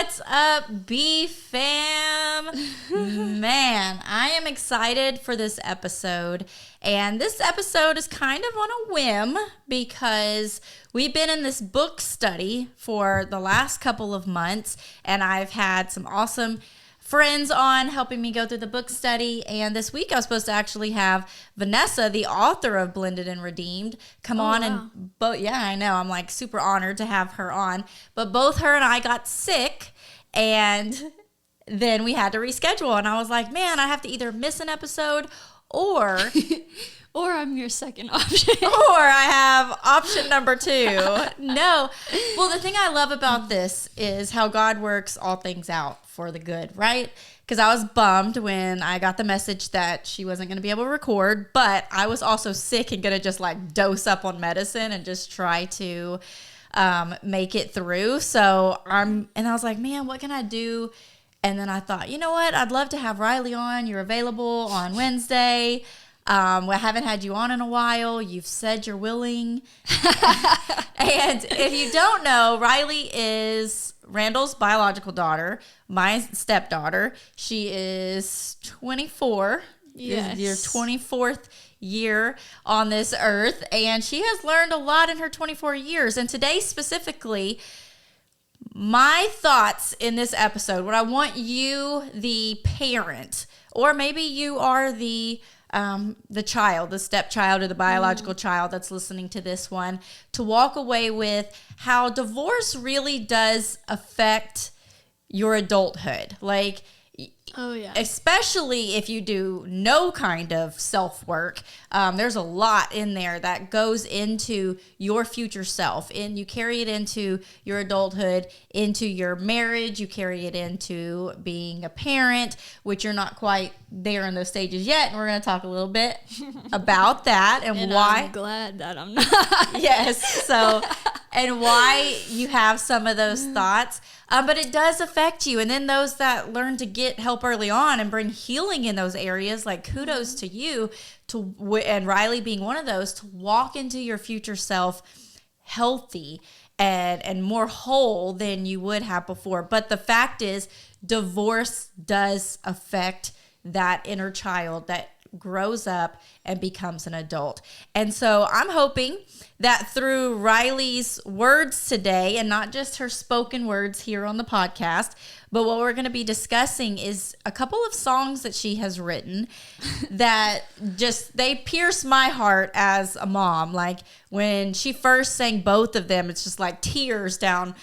What's up, B fam? Man, I am excited for this episode. And this episode is kind of on a whim because we've been in this book study for the last couple of months, and I've had some awesome friends on helping me go through the book study. And this week I was supposed to actually have Vanessa, the author of Blended and Redeemed, come on. Wow. And yeah, I know. I'm like super honored to have her on. But both her and I got sick, and then we had to reschedule. And I was like, man, I have to either miss an episode or or I'm your second option. Or I have option number 2. No. Well, the thing I love about this is how God works all things out for the good, right? Because I was bummed when I got the message that she wasn't going to be able to record, but I was also sick and going to just like dose up on medicine and just try to make it through. So I was like, man, what can I do? And then I thought, you know what? I'd love to have Ryleigh on. You're available on Wednesday. I haven't had you on in a while. You've said you're willing. And if you don't know, Ryleigh is Randall's biological daughter, my stepdaughter. She is 24. Yes. Your 24th year on this earth. And she has learned a lot in her 24 years. And today specifically, my thoughts in this episode, what I want you, the parent, or maybe you are the child, the stepchild or the biological child that's listening to this one, to walk away with how divorce really does affect your adulthood. Like, oh yeah, especially if you do no kind of self-work. There's a lot in there that goes into your future self, and you carry it into your adulthood, into your marriage. You carry it into being a parent, which you're not quite there in those stages yet. And we're going to talk a little bit about that and why. I'm glad that I'm not. Yes. So, and why you have some of those thoughts. But it does affect you. And then those that learn to get help early on and bring healing in those areas, like kudos to you, and Ryleigh being one of those, to walk into your future self healthy and more whole than you would have before. But the fact is, divorce does affect that inner child that grows up and becomes an adult. And so I'm hoping that through Ryleigh's words today, and not just her spoken words here on the podcast, but what we're going to be discussing is a couple of songs that she has written that they pierce my heart as a mom. Like when she first sang both of them, it's just like tears down,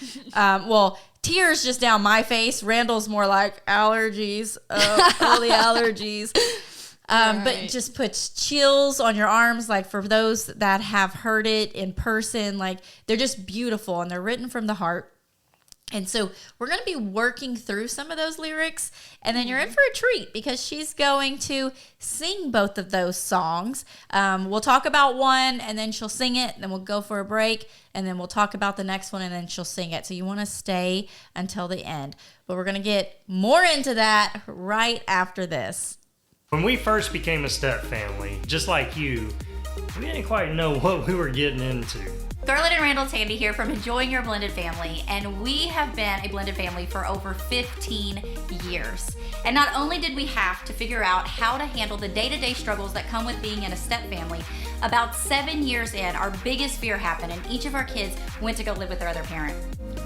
tears just down my face. Randall's more like allergies, all the allergies. But it just puts chills on your arms. Like for those that have heard it in person, like they're just beautiful and they're written from the heart. And so we're going to be working through some of those lyrics, and then you're in for a treat because she's going to sing both of those songs. We'll talk about one and then she'll sing it, then we'll go for a break, and then we'll talk about the next one and then she'll sing it. So you want to stay until the end, but we're going to get more into that right after this. When we first became a step family, just like you, we didn't quite know what we were getting into. Ryleigh and Ryleigh Tandy here from Enjoying Your Blended Family, and we have been a blended family for over 15 years. And not only did we have to figure out how to handle the day-to-day struggles that come with being in a step family, about 7 years in, our biggest fear happened, and each of our kids went to go live with their other parent.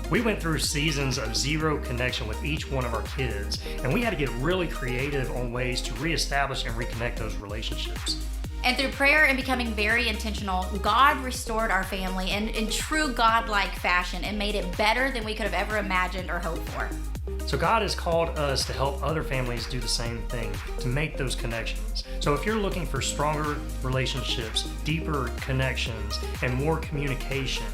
We went through seasons of zero connection with each one of our kids, and we had to get really creative on ways to reestablish and reconnect those relationships. And through prayer and becoming very intentional, God restored our family in true God-like fashion and made it better than we could have ever imagined or hoped for. So God has called us to help other families do the same thing, to make those connections. So if you're looking for stronger relationships, deeper connections, and more communication,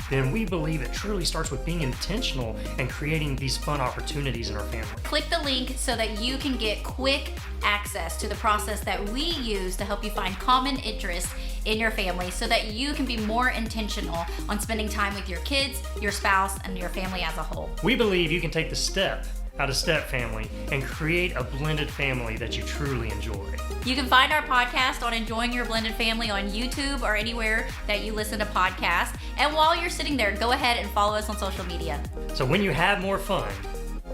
then we believe it truly starts with being intentional and creating these fun opportunities in our family. Click the link so that you can get quick access to the process that we use to help you find common interests in your family so that you can be more intentional on spending time with your kids, your spouse, and your family as a whole. We believe you can take the step out of step family and create a blended family that you truly enjoy. You can find our podcast on Enjoying Your Blended Family on YouTube or anywhere that you listen to podcasts. And while you're sitting there, go ahead and follow us on social media. So when you have more fun,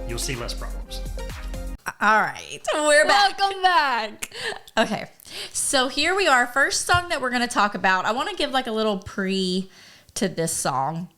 you'll see less problems. All right, we're back. Welcome back. Okay, so here we are. First song that we're going to talk about. I want to give like a little pre to this song.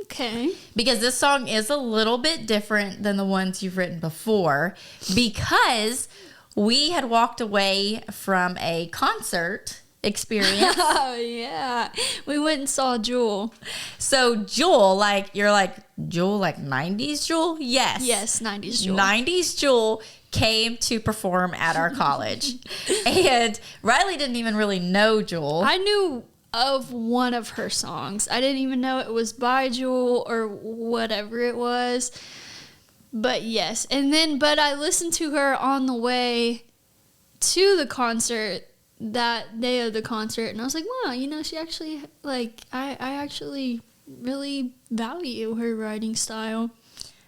Okay. Because this song is a little bit different than the ones you've written before, because we had walked away from a concert experience. Oh, yeah. We went and saw Jewel. So Jewel, you're like, Jewel, like 90s Jewel? Yes. Yes, 90s Jewel. 90s Jewel came to perform at our college. And Ryleigh didn't even really know Jewel. I knew of one of her songs. I didn't even know it was by Jewel or whatever it was. But yes. But I listened to her on the way to the concert that day of the concert, and I was like, wow, she actually, I actually really value her writing style.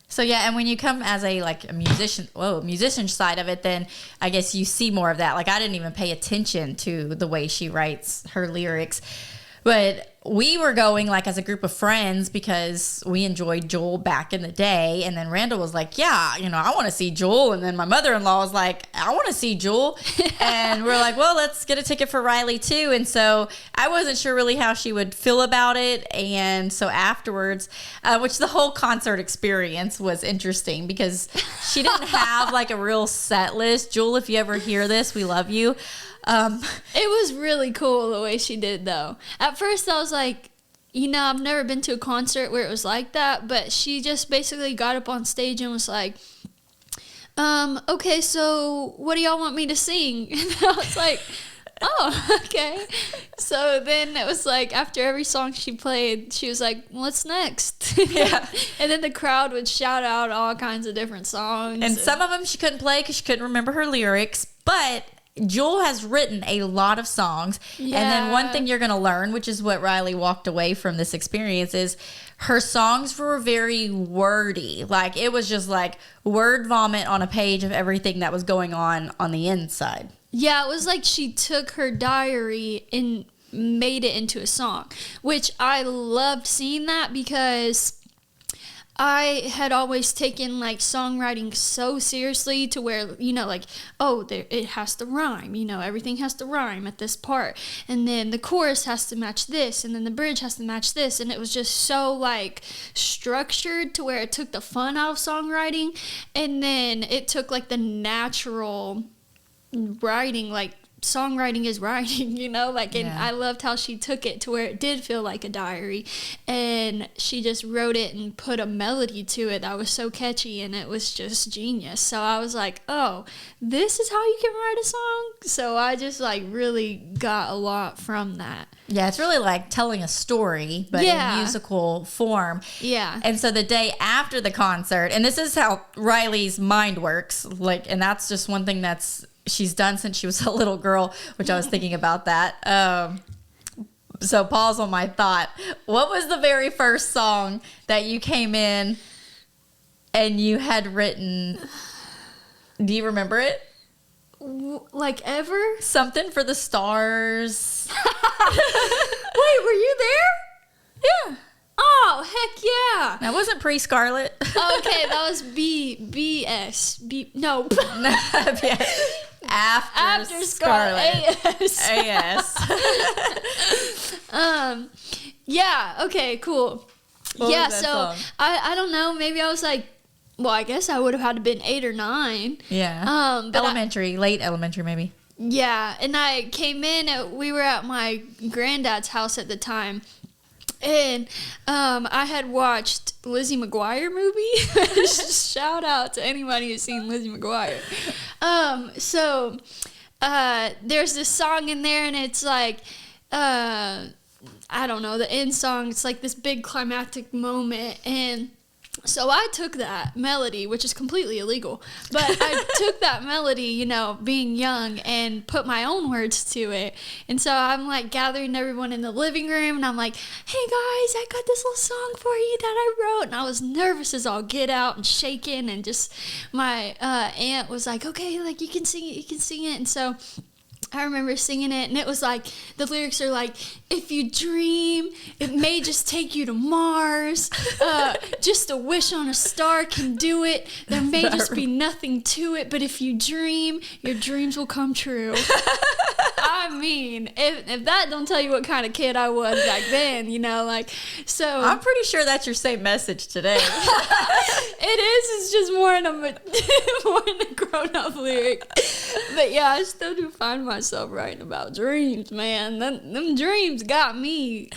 So yeah, and when you come as a musician side of it, then I guess you see more of that. Like, I didn't even pay attention to the way she writes her lyrics. But we were going like as a group of friends because we enjoyed Jewel back in the day. And then Randall was like, yeah, I want to see Jewel. And then my mother-in-law was like, I want to see Jewel. And we're like, well, let's get a ticket for Ryleigh too. And so I wasn't sure really how she would feel about it. And so afterwards, which the whole concert experience was interesting because she didn't have like a real set list. Jewel, if you ever hear this, we love you. It was really cool the way she did, though. At first, I was like, I've never been to a concert where it was like that, but she just basically got up on stage and was like, okay, so what do y'all want me to sing? And I was like, oh, okay. So then it was like, after every song she played, she was like, what's next? Yeah. And then the crowd would shout out all kinds of different songs. And some of them she couldn't play because she couldn't remember her lyrics, but Jewel has written a lot of songs. Yeah. And then one thing you're going to learn, which is what Ryleigh walked away from this experience, is her songs were very wordy. Like, it was just like word vomit on a page of everything that was going on the inside. Yeah, it was like she took her diary and made it into a song, which I loved seeing that because I had always taken songwriting so seriously to where, it has to rhyme, everything has to rhyme at this part. And then the chorus has to match this, and then the bridge has to match this. And it was just so structured to where it took the fun out of songwriting. And then it took the natural writing, songwriting is writing, and I loved how she took it to where it did feel like a diary, and she just wrote it and put a melody to it that was so catchy, and it was just genius. So I was like, oh, this is how you can write a song? So I just really got a lot from that. Yeah, it's really like telling a story, but in musical form. Yeah. And so the day after the concert, and this is how Ryleigh's mind works, and that's just one thing she's done since she was a little girl, which I was thinking about that. So pause on my thought. What was the very first song that you came in and you had written? Do you remember it? Ever? Something for the Stars. Wait, were you there? Yeah. Oh, heck yeah. That wasn't pre-Scarlet. Okay, that was BS. No. After Scarlet. AS. Yeah, okay, cool. What yeah, was that so song? I don't know, maybe I was I guess I would have had to been 8 or 9. Yeah. But elementary, late elementary maybe. Yeah, and I came in, we were at my granddad's house at the time. And I had watched Lizzie McGuire movie. Shout out to anybody who's seen Lizzie McGuire. So there's this song in there, and it's I don't know, the end song. It's this big climactic moment, and so I took that melody, which is completely illegal, but I took that melody, being young, and put my own words to it. And so I'm gathering everyone in the living room, and I'm like, hey guys, I got this little song for you that I wrote. And I was nervous as all get out and shaking, and just my aunt was like, okay, you can sing it, And so I remember singing it, and it was like, the lyrics are like, if you dream, it may just take you to Mars. Just a wish on a star can do it. There may just be nothing to it, but if you dream, your dreams will come true. I mean, if that don't tell you what kind of kid I was back then, you know, like, so. I'm pretty sure that's your same message today. It is. It's just more in a grown-up lyric. But yeah, I still do find myself writing about dreams, man. Them dreams got me.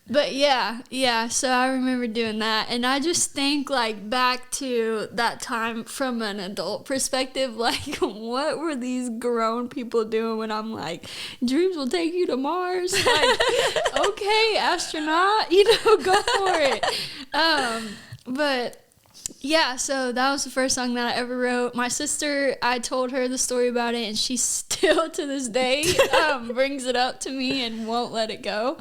But yeah, so I remember doing that. And I just think, like, back to that time from an adult perspective, like, what were these grown people doing when I'm like, dreams will take you to Mars? Like, okay, astronaut, you know, go for it. But yeah, so that was the first song that I ever wrote. My sister, I told her the story about it, and she still to this day brings it up to me and won't let it go.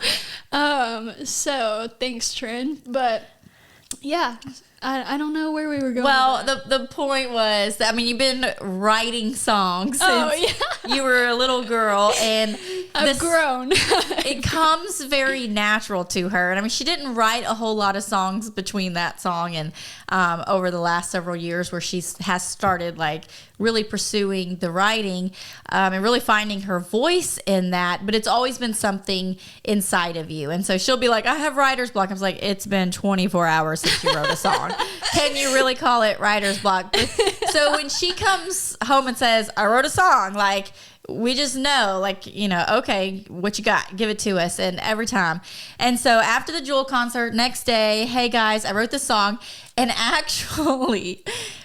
So thanks, Trin. But yeah, I don't know where we were going. Well, the point was that, I mean, you've been writing songs since you were a little girl, and I've grown. It comes very natural to her. And I mean, she didn't write a whole lot of songs between that song and over the last several years, where she has started like really pursuing the writing and really finding her voice in that. But it's always been something inside of you. And so she'll be like, I have writer's block. I was like, it's been 24 hours since you wrote a song. Can you really call it writer's block? So when she comes home and says, I wrote a song, like, we just know, like, you know, okay, what you got? Give it to us. And every time. And so after the Jewel concert, next day, hey guys, I wrote this song. And actually,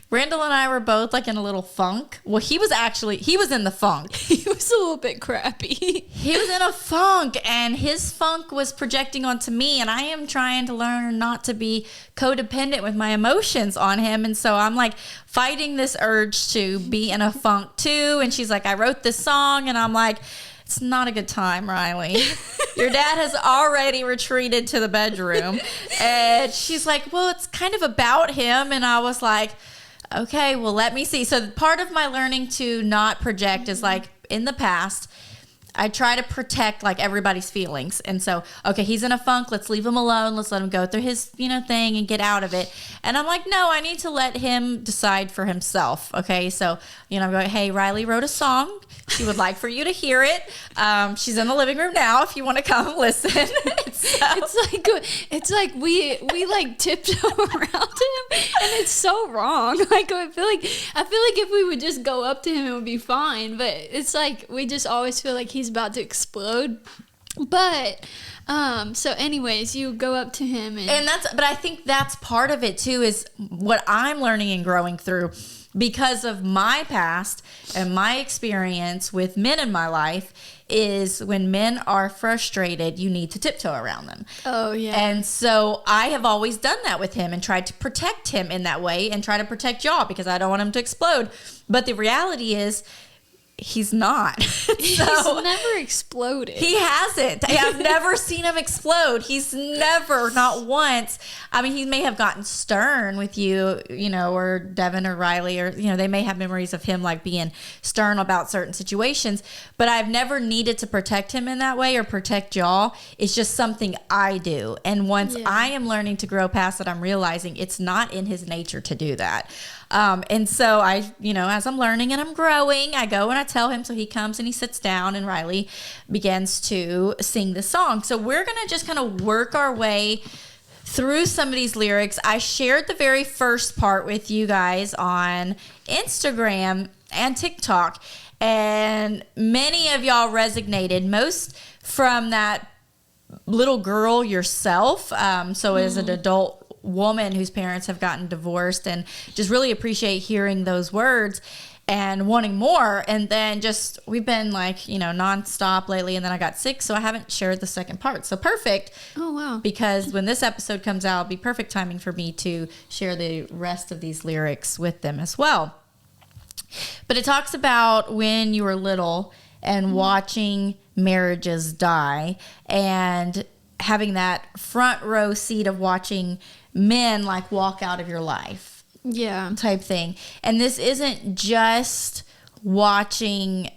Randall and I were both like in a little funk. Well, he was in the funk. He was a little bit crappy. He was in a funk, and his funk was projecting onto me, and I am trying to learn not to be codependent with my emotions on him. And so I'm like fighting this urge to be in a funk too. And she's like, I wrote this song, and I'm like, it's not a good time, Ryleigh. Your dad has already retreated to the bedroom. And she's like, well, it's kind of about him. And I was like, okay, well, let me see. So part of my learning to not project is like, in the past, I try to protect like everybody's feelings. And so, okay, he's in a funk. Let's leave him alone. Let's let him go through his, thing and get out of it. And I'm like, no, I need to let him decide for himself. Okay. So, I'm going, hey, Ryleigh wrote a song. She would like for you to hear it. She's in the living room now if you want to come listen. It's like we like tiptoe around him, and it's so wrong. Like I feel like if we would just go up to him, it would be fine. But it's like we just always feel like he's about to explode. But so anyways, you go up to him but I think that's part of it too, is what I'm learning and growing through. Because of my past and my experience with men in my life, is when men are frustrated, you need to tiptoe around them. Oh, yeah. And so I have always done that with him and tried to protect him in that way and try to protect y'all because I don't want him to explode. But the reality is, he's not. He's never exploded. He hasn't. I've never seen him explode. He's never, not once. I mean, he may have gotten stern with you, or Devin or Ryleigh, or, they may have memories of him like being stern about certain situations, but I've never needed to protect him in that way or protect y'all. It's just something I do. And once I am learning to grow past it, I'm realizing it's not in his nature to do that. And so I, as I'm learning and I'm growing, I go and I tell him, so he comes and he sits down and Ryleigh begins to sing the song. So we're going to just kind of work our way through some of these lyrics. I shared the very first part with you guys on Instagram and TikTok, and many of y'all resonated, most from that little girl yourself. So as an adult woman whose parents have gotten divorced, and just really appreciate hearing those words and wanting more. And then just, we've been like, nonstop lately, and then I got sick, so I haven't shared the second part. So perfect. Oh, wow. Because when this episode comes out, it'll be perfect timing for me to share the rest of these lyrics with them as well. But it talks about when you were little and watching marriages die and having that front row seat of watching men like walk out of your life, type thing. And this isn't just watching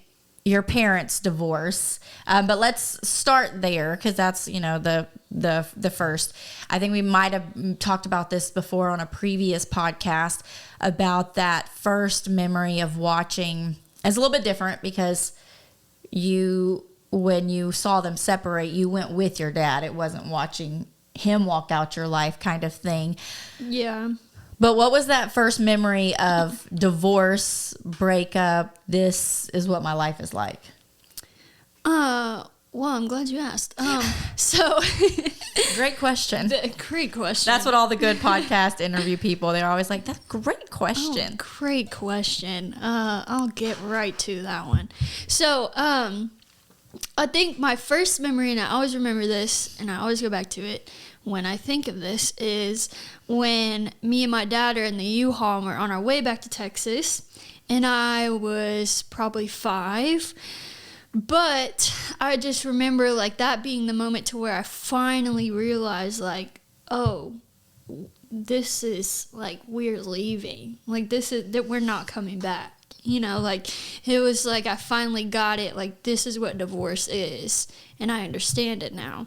your parents' divorce. But let's start there, because that's, the first. I think we might have talked about this before on a previous podcast about that first memory of watching. It's a little bit different because when you saw them separate, you went with your dad. It wasn't watching him walk out your life kind of thing. Yeah. But what was that first memory of divorce, breakup? This is what my life is like. Well, I'm glad you asked. So Great question. Great question. That's what all the good podcast interview people, they're always like, that's a great question. Oh, great question. I'll get right to that one. So, I think my first memory, and I always remember this, and I always go back to it when I think of this, is when me and my dad are in the U-Haul and we're on our way back to Texas, and I was probably 5. But I just remember like that being the moment to where I finally realized like, oh, this is like, we're leaving. Like this is that we're not coming back. Like it was like I finally got it. Like this is what divorce is, and I understand it now.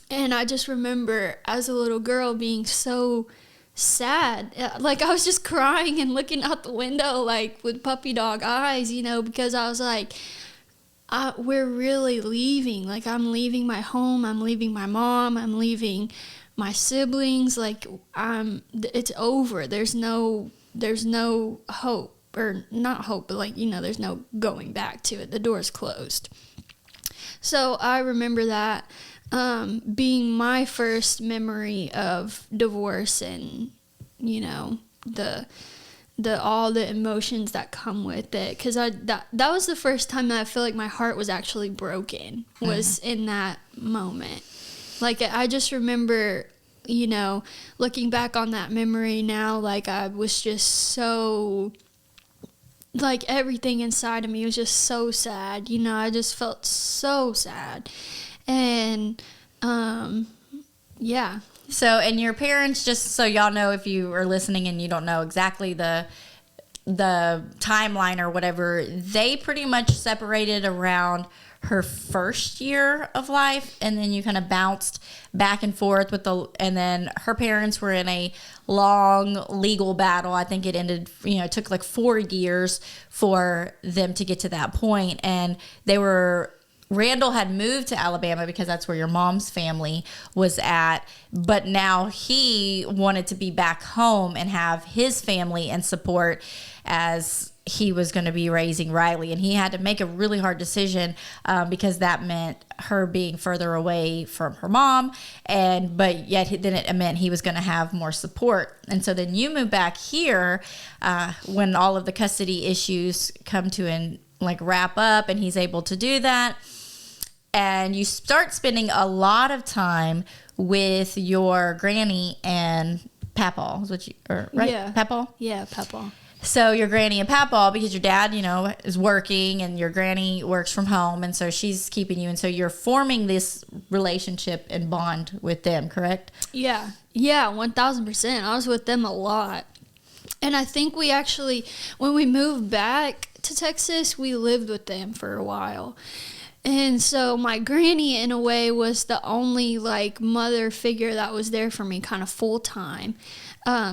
And I just remember as a little girl being so sad. Like I was just crying and looking out the window like with puppy dog eyes, because I was like, we're really leaving. Like I'm leaving my home, I'm leaving my mom, I'm leaving my siblings. Like it's over. There's no hope, or not hope, but like there's no going back to it. The door's closed. So I remember that being my first memory of divorce, and the all the emotions that come with it, because that was the first time that I feel like my heart was actually broken, was in that moment. Like I just remember looking back on that memory now, like I was just so, like everything inside of me was just so sad. I just felt so sad. And yeah. So, and your parents, just so y'all know, if you are listening and you don't know exactly the timeline or whatever, they pretty much separated around her first year of life, and then you kind of bounced back and forth and then her parents were in a long legal battle. I think it ended, it took like 4 years for them to get to that point, and Randall had moved to Alabama because that's where your mom's family was at, but now he wanted to be back home and have his family and support, as he was going to be raising Ryleigh, and he had to make a really hard decision because that meant her being further away from her mom, but yet then it meant he was going to have more support. And so then you move back here when all of the custody issues come to wrap up, and he's able to do that. And you start spending a lot of time with your granny and Papaw, right? Yeah. Papaw? Yeah, Papaw. So your granny and Papaw, because your dad, is working and your granny works from home, and so she's keeping you, and so you're forming this relationship and bond with them, correct? Yeah, 1,000%. I was with them a lot. And I think we actually, when we moved back to Texas, we lived with them for a while. And so my granny, in a way, was the only, mother figure that was there for me kind of full-time.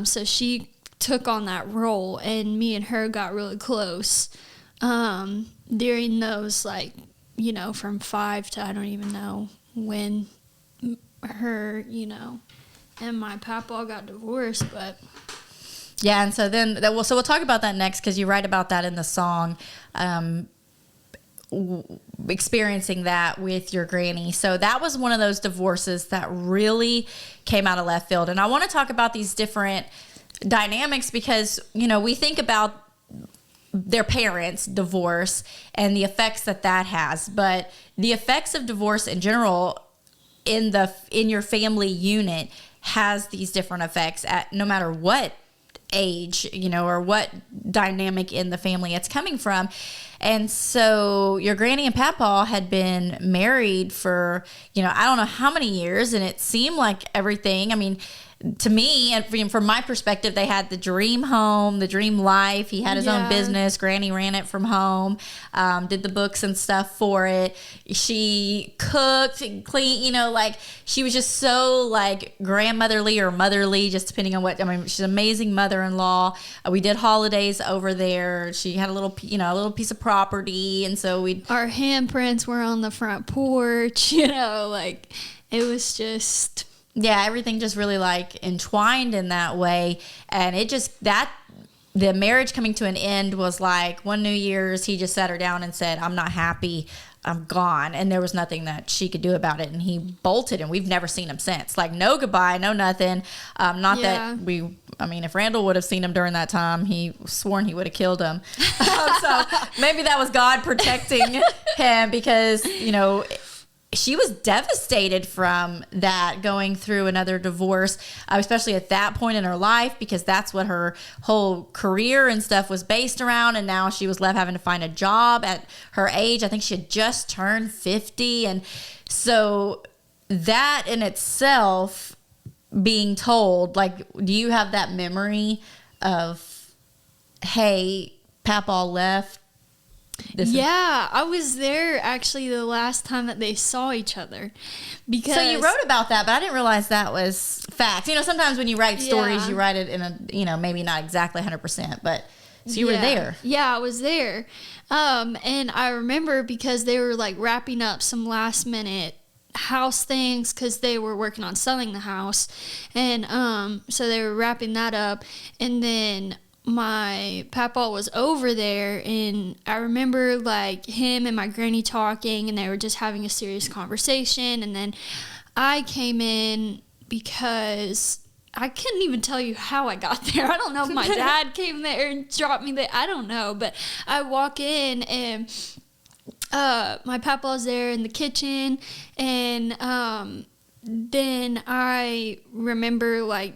So she took on that role, and me and her got really close during those, from 5 to I don't even know when her, and my papa got divorced, but... Yeah, and so then, so we'll talk about that next, because you write about that in the song, experiencing that with your granny. So that was one of those divorces that really came out of left field. And I want to talk about these different dynamics because, we think about their parents' divorce and the effects that has. But the effects of divorce in general in your family unit has these different effects at no matter what age, or what dynamic in the family it's coming from. And so your granny and Papaw had been married for, I don't know how many years, and it seemed like everything. I mean, to me, and from my perspective, they had the dream home, the dream life. He had his own business. Granny ran it from home, did the books and stuff for it. She cooked and cleaned, like she was just so like grandmotherly or motherly, just depending on she's an amazing mother-in-law. We did holidays over there. She had a little piece of property. And so our handprints were on the front porch, like it was just... Yeah, everything just really like entwined in that way. And it just, the marriage coming to an end was like one New Year's, he just sat her down and said, I'm not happy, I'm gone. And there was nothing that she could do about it. And he bolted, and we've never seen him since. Like, no goodbye, no nothing. If Randall would have seen him during that time, he sworn he would have killed him. So maybe that was God protecting him, because, she was devastated from that, going through another divorce, especially at that point in her life, because that's what her whole career and stuff was based around. And now she was left having to find a job at her age. I think she had just turned 50. And so that in itself, being told, like, do you have that memory of, hey, Papa left? I was there actually the last time that they saw each other. Because so you wrote about that, but I didn't realize that was fact. Sometimes when you write stories, you write it in a, maybe not exactly 100%, but so you were there. Yeah, I was there. And I remember because they were like wrapping up some last minute house things, because they were working on selling the house. And so they were wrapping that up. And then my papa was over there, and I remember like him and my granny talking, and they were just having a serious conversation. And then I came in because I couldn't even tell you how I got there. I don't know if my dad came there and dropped me there. I don't know, but I walk in, and my papa's there in the kitchen, and then I remember like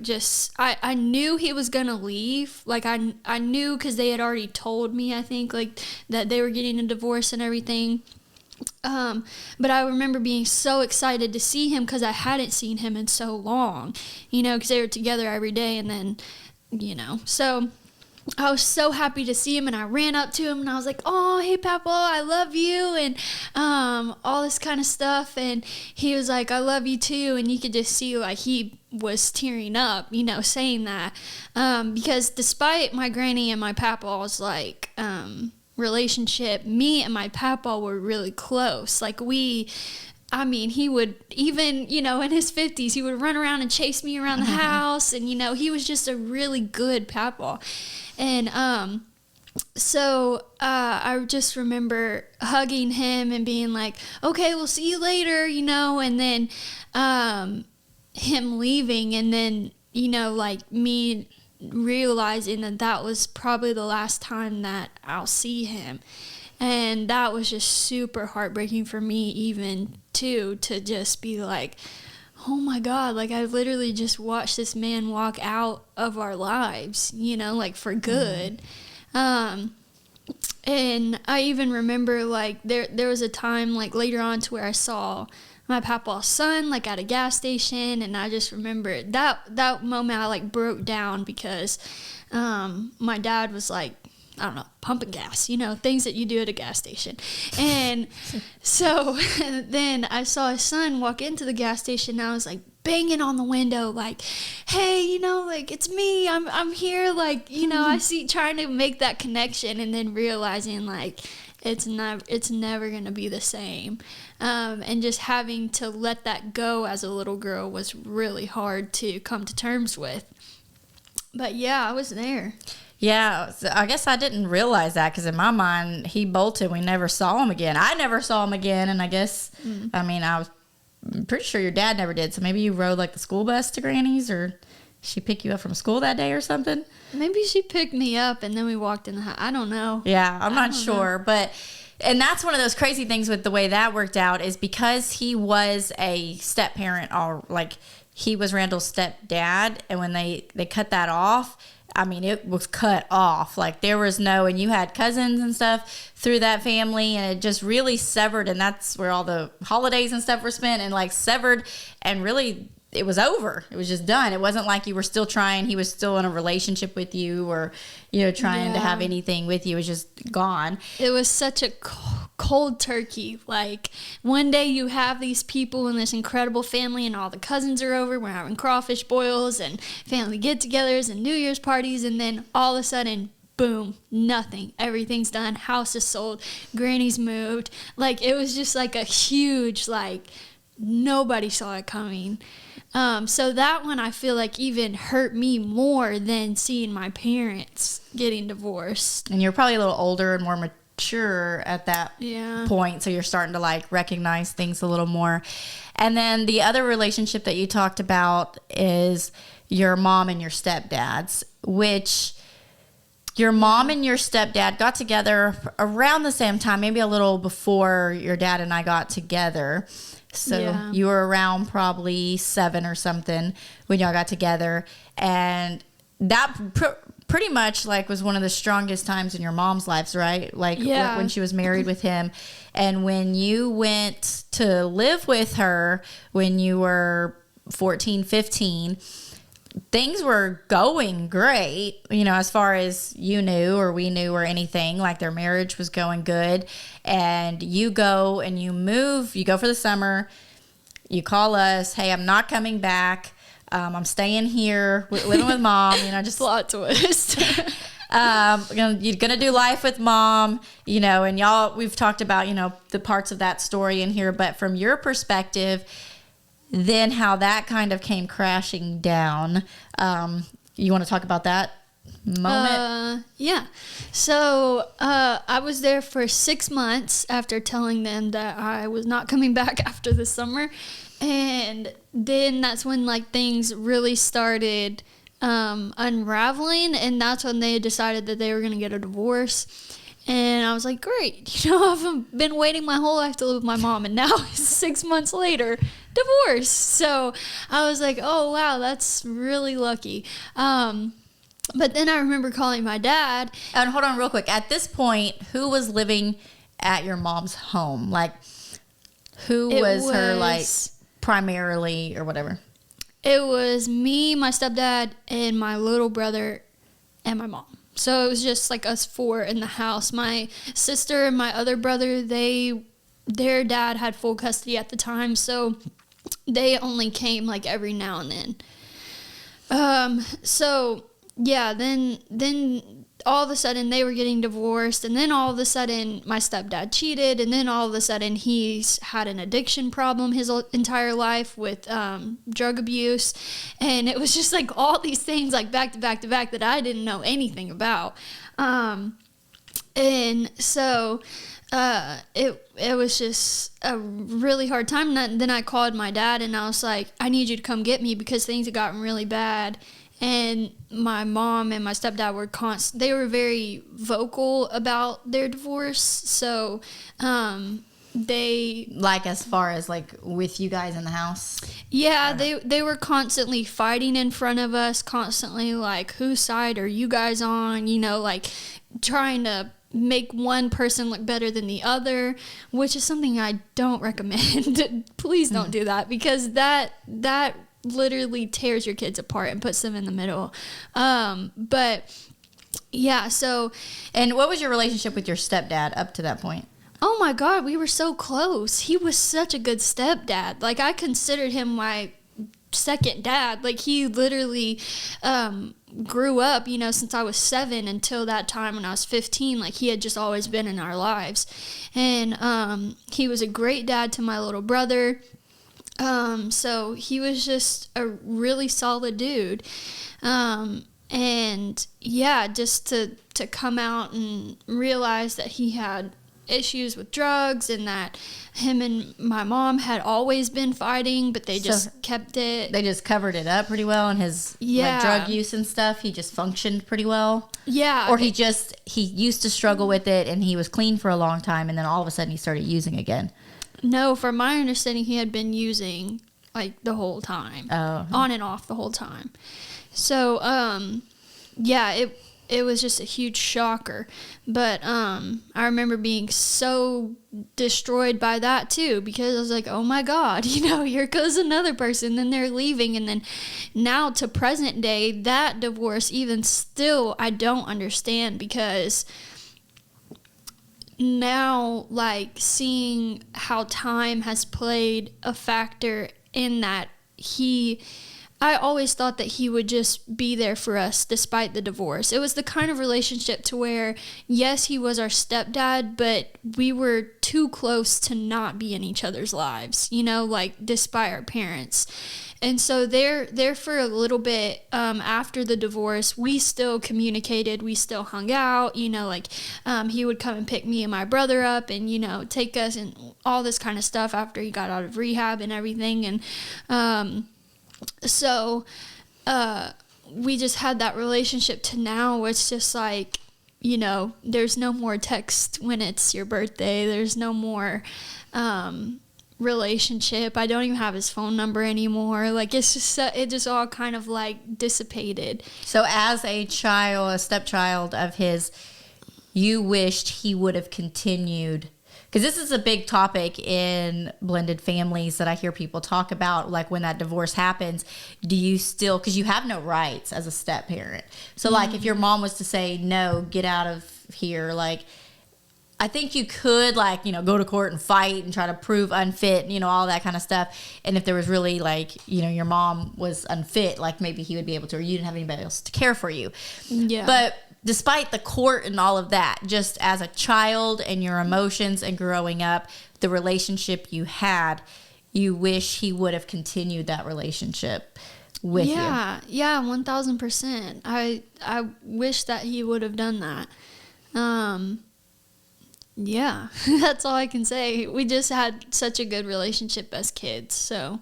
I knew he was gonna leave. Like I knew, because they had already told me, I think, like that they were getting a divorce and everything. But I remember being so excited to see him, because I hadn't seen him in so long, because they were together every day. And then, so I was so happy to see him, and I ran up to him, and I was like, oh, hey, Papa, I love you, and all this kind of stuff. And he was like, I love you too. And you could just see like he was tearing up, saying that, because despite my granny and my papa's like relationship, me and my papa were really close. Like he would even, in his 50s, he would run around and chase me around the house. And, he was just a really good papa. And so I just remember hugging him and being like, okay, we'll see you later, and then him leaving. And then, like me realizing that was probably the last time that I'll see him. And that was just super heartbreaking for me, even too, to just be like, oh my God, like I literally just watched this man walk out of our lives, like for good. And I even remember like there was a time like later on to where I saw my papa's son like at a gas station, and I just remember that moment I like broke down, because my dad was like, I don't know, pumping gas, things that you do at a gas station. And so then I saw his son walk into the gas station, and I was like banging on the window, like, hey, like, it's me, I'm here, like, I see, trying to make that connection, and then realizing like it's never gonna be the same. And just having to let that go as a little girl was really hard to come to terms with. But yeah, I was there. Yeah, so I guess I didn't realize that, because in my mind, he bolted. We never saw him again. I never saw him again, and I guess, I was pretty sure your dad never did. So maybe you rode like the school bus to Granny's, or she picked you up from school that day or something? Maybe she picked me up, and then we walked in the house. I don't know. Yeah, I'm not sure, but... And that's one of those crazy things with the way that worked out, is because he was a step parent, or like he was Randall's stepdad, and when they cut that off, it was cut off. Like there was no, and you had cousins and stuff through that family, and it just really severed. And that's where all the holidays and stuff were spent, and like severed. And really, it was over. It was just done. It wasn't like you were still trying. He was still in a relationship with you, or, you know, trying to have anything with you. It was just gone. It was such a cold turkey. Like, one day you have these people in this incredible family, and all the cousins are over. We're having crawfish boils and family get-togethers and New Year's parties, and then all of a sudden, boom, nothing. Everything's done. House is sold. Granny's moved. Like, it was just like a huge, like, nobody saw it coming. So that one I feel like even hurt me more than seeing my parents getting divorced. And you're probably a little older and more mature at that point, so you're starting to like recognize things a little more. And then the other relationship that you talked about is your mom and your stepdads, which your mom and your stepdad got together around the same time, maybe a little before your dad and I got together. So you were around probably 7 or something when y'all got together. And that pretty much like was one of the strongest times in your mom's lives, right? Like when she was married with him. And when you went to live with her when you were 14, 15, things were going great, you know, as far as you knew or we knew or anything. Like, their marriage was going good. And you go and you move, you go for the summer, you call us, hey, I'm not coming back. I'm staying here, living with mom, you know, just plot twist. You're gonna do life with mom, you know, and y'all, we've talked about, you know, the parts of that story in here, but from your perspective, then how that kind of came crashing down. You want to talk about that moment? Yeah. So I was there for 6 months after telling them that I was not coming back after the summer. And then that's when like things really started unraveling. And that's when they decided that they were going to get a divorce. And I was like, great, you know, I've been waiting my whole life to live with my mom, and now 6 months later, divorce. So I was like, oh, wow, that's really lucky. But then I remember calling my dad. And hold on real quick. At this point, who was living at your mom's home? Like, who was her, like, primarily or whatever? It was me, my stepdad, and my little brother, and my mom. So it was just like us 4 in the house. My sister and my other brother, their dad had full custody at the time, so they only came like every now and then. So yeah, then all of a sudden they were getting divorced, and then all of a sudden my stepdad cheated, and then all of a sudden he's had an addiction problem his entire life with drug abuse, and it was just like all these things like back to back to back that I didn't know anything about. And so it was just a really hard time. And then I called my dad and I was like, I need you to come get me because things had gotten really bad. And my mom and my stepdad were they were very vocal about their divorce. So they, like, as far as like with you guys in the house? Yeah, they were constantly fighting in front of us, constantly like, whose side are you guys on? You know, like trying to make one person look better than the other, which is something I don't recommend. Please don't do that, because that literally tears your kids apart and puts them in the middle. But yeah, so. And what was your relationship with your stepdad up to that point? Oh my God, we were so close. He was such a good stepdad. Like, I considered him my second dad. Like, he literally grew up, you know, since I was 7 until that time when I was 15. Like, he had just always been in our lives. And he was a great dad to my little brother. So he was just a really solid dude. And yeah, just to come out and realize that he had issues with drugs and that him and my mom had always been fighting, but they just kept it. They just covered it up pretty well, and his like, drug use and stuff, he just functioned pretty well. Yeah. Or he used to struggle with it and he was clean for a long time, and then all of a sudden he started using again. No, from my understanding, he had been using like the whole time. Oh. On and off the whole time. So, yeah, it was just a huge shocker. But I remember being so destroyed by that too, because I was like, oh my God, here goes another person, then they're leaving. And then now to present day, that divorce, even still, I don't understand, because now, like, seeing how time has played a factor in that, I always thought that he would just be there for us despite the divorce. It was the kind of relationship to where, yes, he was our stepdad, but we were too close to not be in each other's lives, like, despite our parents. And so there for a little bit after the divorce, we still communicated, we still hung out, he would come and pick me and my brother up and, take us and all this kind of stuff after he got out of rehab and everything. And so we just had that relationship to now where it's just like, there's no more text when it's your birthday. There's no more relationship. I don't even have his phone number anymore. Like, it just all kind of like dissipated. So as a stepchild of his, you wished he would have continued, because this is a big topic in blended families that I hear people talk about, like when that divorce happens, do you still, because you have no rights as a step parent. So like if your mom was to say, no, get out of here, like, I think you could, like, go to court and fight and try to prove unfit, all that kind of stuff. And if there was really, like, your mom was unfit, like, maybe he would be able to, or you didn't have anybody else to care for you. Yeah. But despite the court and all of that, just as a child and your emotions and growing up, the relationship you had, you wish he would have continued that relationship with you. Yeah, 1,000%. I wish that he would have done that. Yeah, that's all I can say. We just had such a good relationship as kids, so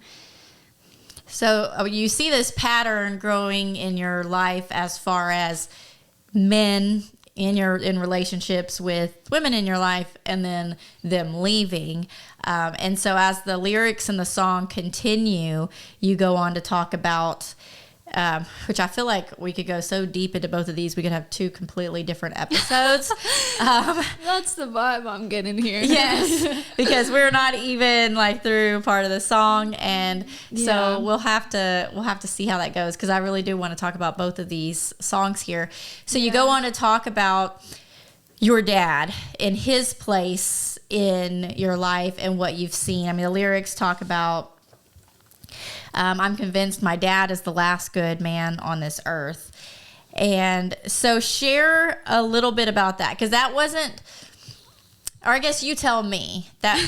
you see this pattern growing in your life as far as men in relationships with women in your life, and then them leaving. And so as the lyrics in the song continue, you go on to talk about, which I feel like we could go so deep into both of these, we could have 2 completely different episodes. That's the vibe I'm getting here. Yes, because we're not even like through part of the song, and so we'll have to see how that goes, because I really do want to talk about both of these songs here. So you go on to talk about your dad and his place in your life and what you've seen. I mean, the lyrics talk about, I'm convinced my dad is the last good man on this earth. And so share a little bit about that, because that wasn't, or I guess you tell me that,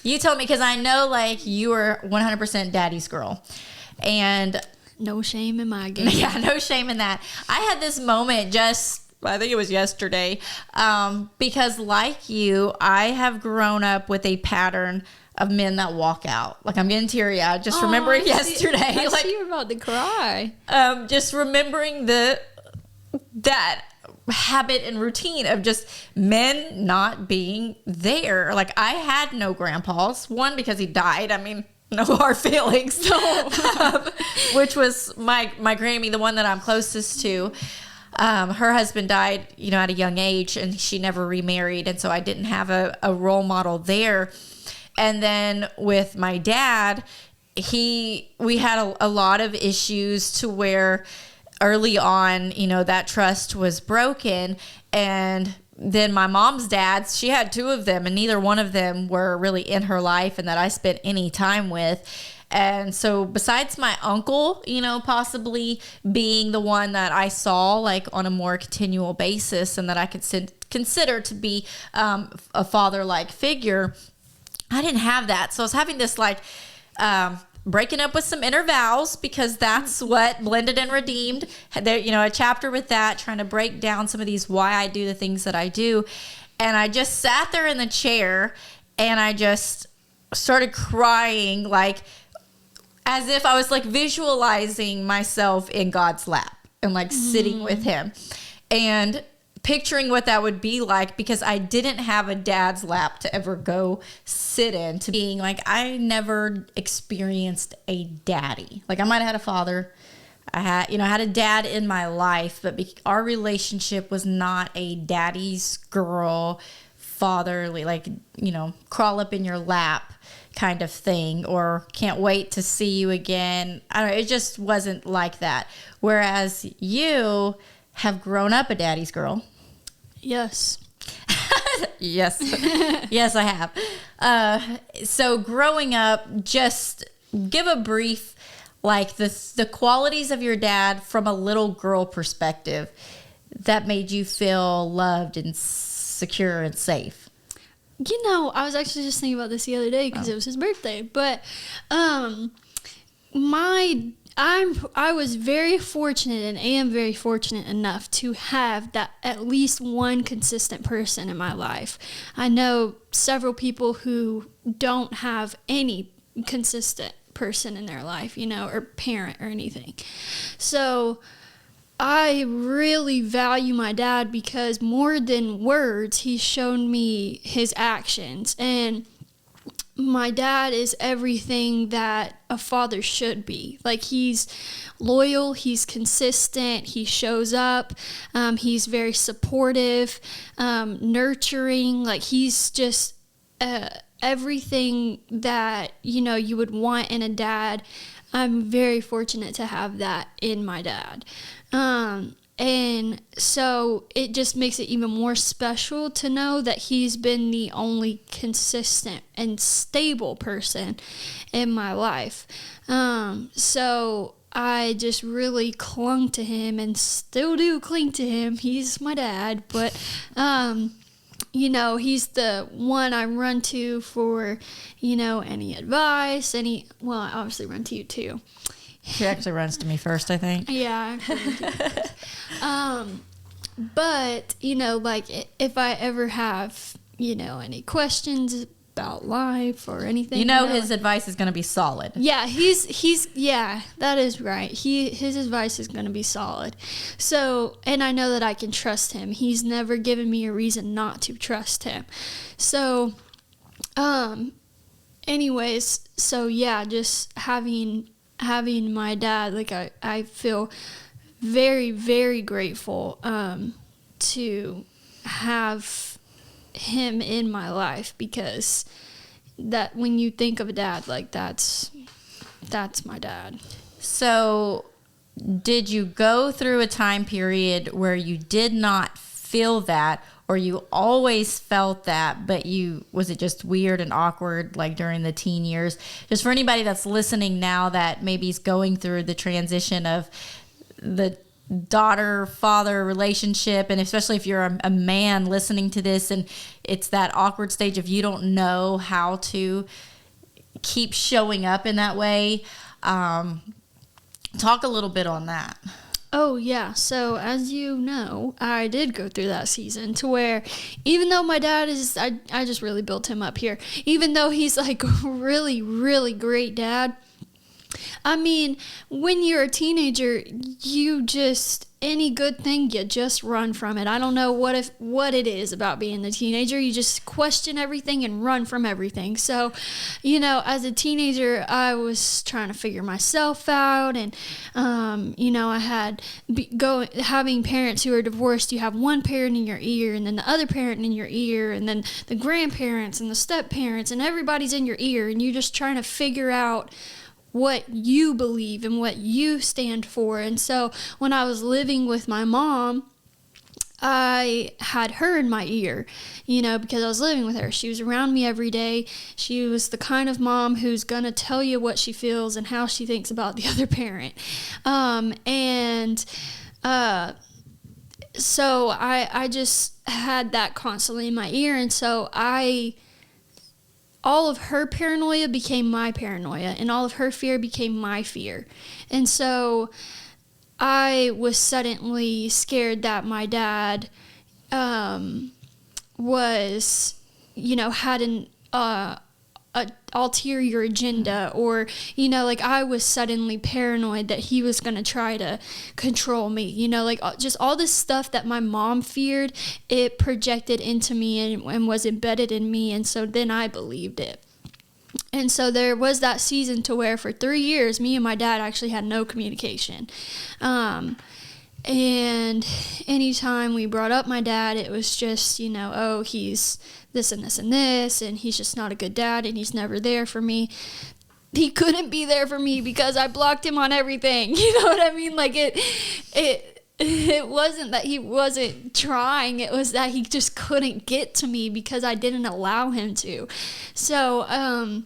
because I know, like, you were 100% daddy's girl. And no shame in my game. Yeah, no shame in that. I had this moment I think it was yesterday, because like you, I have grown up with a pattern of men that walk out. Like, I'm getting teary-eyed just remembering yesterday. I like, see you're about to cry. Just remembering that habit and routine of just men not being there. Like, I had no grandpas. One, because he died. I mean, no hard feelings. Which was my Grammy, the one that I'm closest to. Her husband died, at a young age, and she never remarried. And so I didn't have a role model there. And then with my dad, we had a lot of issues to where early on, that trust was broken. And then my mom's dad, she had 2 of them, and neither one of them were really in her life and that I spent any time with. And so besides my uncle, possibly being the one that I saw, like, on a more continual basis and that I could consider to be a father-like figure, I didn't have that. So I was having this, like, breaking up with some inner vows, because that's what Blended and Redeemed, there, a chapter with that, trying to break down some of these why I do the things that I do. And I just sat there in the chair and I just started crying, like, as if I was, like, visualizing myself in God's lap and, like, sitting with him and picturing what that would be like, because I didn't have a dad's lap to ever go sit in, to being like, I never experienced a daddy. Like, I might have had a father, I had a dad in my life, but our relationship was not a daddy's girl, fatherly, like, crawl up in your lap kind of thing, or can't wait to see you again. I don't know, it just wasn't like that. Whereas you have grown up a daddy's girl. Yes. Yes. Yes, I have. So growing up, just give a brief, like the qualities of your dad from a little girl perspective that made you feel loved and secure and safe. I was actually just thinking about this the other day because it was his birthday. But I was very fortunate and am very fortunate enough to have that at least one consistent person in my life. I know several people who don't have any consistent person in their life, or parent or anything. So I really value my dad because more than words, he's shown me his actions. And my dad is everything that a father should be. Like, he's loyal, he's consistent, he shows up, he's very supportive, nurturing. Like, he's just everything that, you would want in a dad. I'm very fortunate to have that in my dad. And so it just makes it even more special to know that he's been the only consistent and stable person in my life. So I just really clung to him and still do cling to him. He's my dad, but, he's the one I run to for, any advice, I obviously run to you too. He actually runs to me first, I think. Yeah, actually. But, if I ever have, any questions about life or anything. His advice is going to be solid. Yeah, yeah, that is right. His advice is going to be solid. So, and I know that I can trust him. He's never given me a reason not to trust him. So, anyways, so yeah, just having my dad, like I feel very, very grateful to have him in my life, because that when you think of a dad, like that's my dad. So did you go through a time period where you did not feel that, or you always felt that, but was it just weird and awkward, like during the teen years? Just for anybody that's listening now that maybe is going through the transition of the daughter-father relationship, and especially if you're a man listening to this and it's that awkward stage of you don't know how to keep showing up in that way. Talk a little bit on that. Oh, yeah. So, as you know, I did go through that season to where even though my dad is, I just really built him up here. Even though he's like a really, really great dad, I mean, when you're a teenager, any good thing, you just run from it. I don't know what it is about being a teenager. You just question everything and run from everything. So, as a teenager, I was trying to figure myself out, and I had having parents who are divorced. You have one parent in your ear, and then the other parent in your ear, and then the grandparents and the step parents, and everybody's in your ear, and you're just trying to figure out what you believe and what you stand for. And so when I was living with my mom, I had her in my ear, because I was living with her. She was around me every day. She was the kind of mom who's going to tell you what she feels and how she thinks about the other parent. So I just had that constantly in my ear. And so all of her paranoia became my paranoia, and all of her fear became my fear. And so I was suddenly scared that my dad was, had an ulterior agenda, or, I was suddenly paranoid that he was going to try to control me, just all this stuff that my mom feared, it projected into me and was embedded in me. And so then I believed it. And so there was that season to where for 3 years, me and my dad actually had no communication. And anytime we brought up my dad, it was just, oh, he's this and this and this, and he's just not a good dad, and he's never there for me. He couldn't be there for me because I blocked him on everything. You know what I mean? Like it wasn't that he wasn't trying. It was that he just couldn't get to me because I didn't allow him to. So, I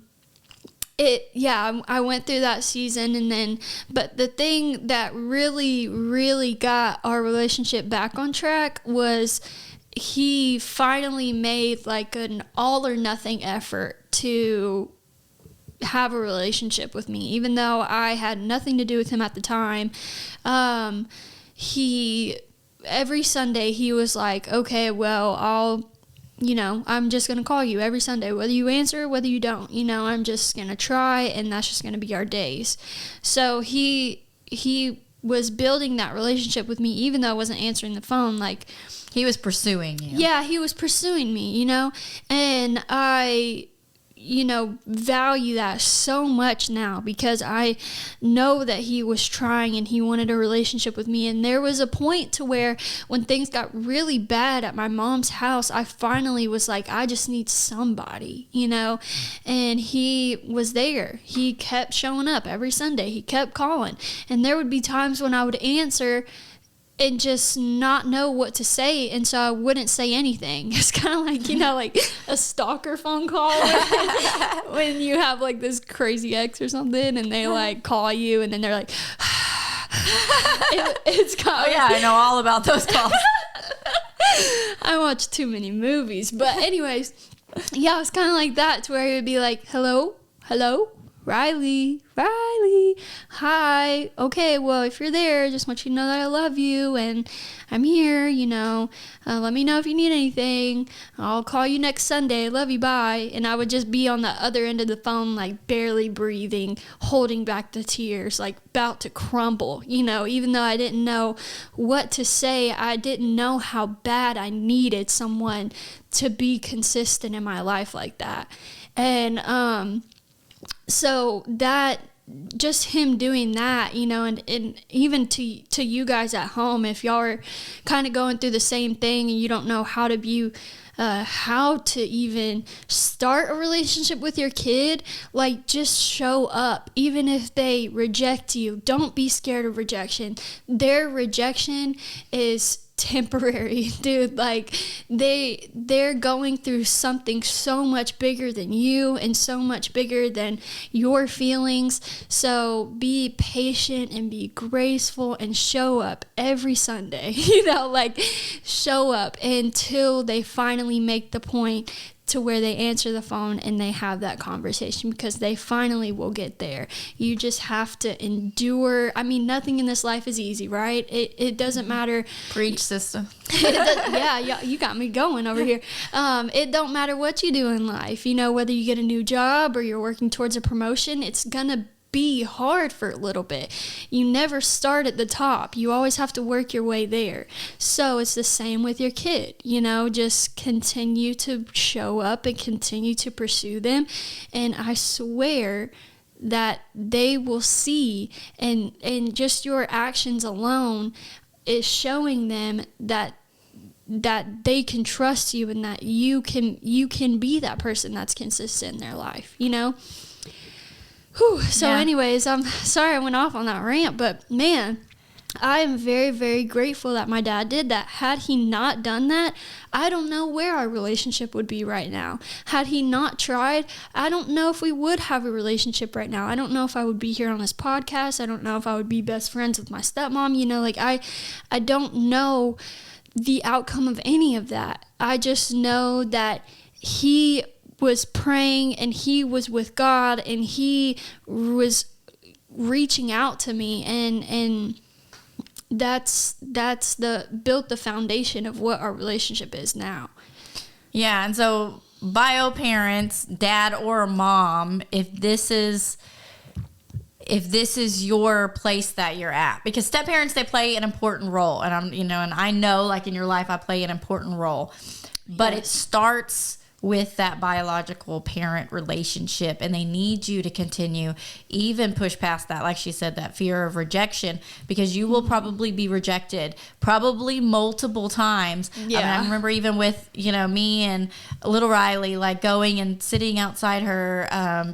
went through that season, but the thing that really, really got our relationship back on track was he finally made like an all or nothing effort to have a relationship with me, even though I had nothing to do with him at the time. Every Sunday he was like, okay, well, I'm just going to call you every Sunday, whether you answer, whether you don't, I'm just going to try, and that's just going to be our days. So he was building that relationship with me, even though I wasn't answering the phone. Like, he was pursuing you. Yeah, he was pursuing me, and I, value that so much now because I know that he was trying and he wanted a relationship with me. And there was a point to where when things got really bad at my mom's house, I finally was like, I just need somebody, and he was there. He kept showing up every Sunday. He kept calling. And there would be times when I would answer and just not know what to say, and so I wouldn't say anything. It's kind of like, like a stalker phone call when you have like this crazy ex or something, and they like call you, and then they're like, it's kind of, yeah, I know all about those calls. I watch too many movies, but anyways, yeah, it's kind of like that, to where it would be like, hello, Ryleigh, hi, okay, well, if you're there, just want you to know that I love you, and I'm here, let me know if you need anything, I'll call you next Sunday, love you, bye. And I would just be on the other end of the phone, like, barely breathing, holding back the tears, like, about to crumble, even though I didn't know what to say. I didn't know how bad I needed someone to be consistent in my life like that. And, so that, just him doing that, and even to you guys at home, if y'all are kind of going through the same thing and you don't know how to even start a relationship with your kid, like, just show up. Even if they reject you, don't be scared of rejection. Their rejection is temporary, dude. Like, they're going through something so much bigger than you and so much bigger than your feelings. So be patient and be graceful and show up every Sunday. Like, show up until they finally make the point to where they answer the phone and they have that conversation, because they finally will get there. You just have to endure. I mean, nothing in this life is easy, right? It doesn't matter. Preach, sister. Yeah, you got me going over here. It don't matter what you do in life, whether you get a new job or you're working towards a promotion, it's gonna be hard for a little bit. You never start at the top. You always have to work your way there. So it's the same with your kid. Just continue to show up and continue to pursue them. And I swear that they will see, and just your actions alone is showing them that they can trust you, and that you can be that person that's consistent in their life, Whew. So anyways, I'm sorry I went off on that rant, but man, I am very, very grateful that my dad did that. Had he not done that, I don't know where our relationship would be right now. Had he not tried, I don't know if we would have a relationship right now. I don't know if I would be here on this podcast. I don't know if I would be best friends with my stepmom. I don't know the outcome of any of that. I just know that he was praying and he was with God and he was reaching out to me, and that's built the foundation of what our relationship is now. Yeah, and so bio parents, dad or mom, if this is your place that you're at, because step parents, they play an important role, and and I know, like, in your life I play an important role, but It starts with that biological parent relationship, and they need you to continue, even push past that, like she said, that fear of rejection, because you will probably be rejected probably multiple times. I mean, I remember even with, you know, me and little Ryleigh, like going and sitting outside her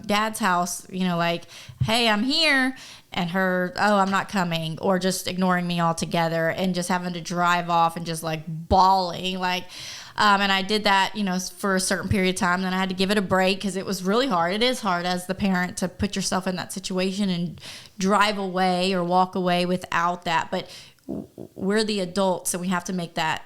dad's house, you know, like, hey, I'm here, and her, oh, I'm not coming, or just ignoring me altogether, and just having to drive off and just like bawling, like, and I did that, you know, for a certain period of time. Then I had to give it a break because it was really hard. It is hard as the parent to put yourself in that situation and drive away or walk away without that. But we're the adults, so we have to make that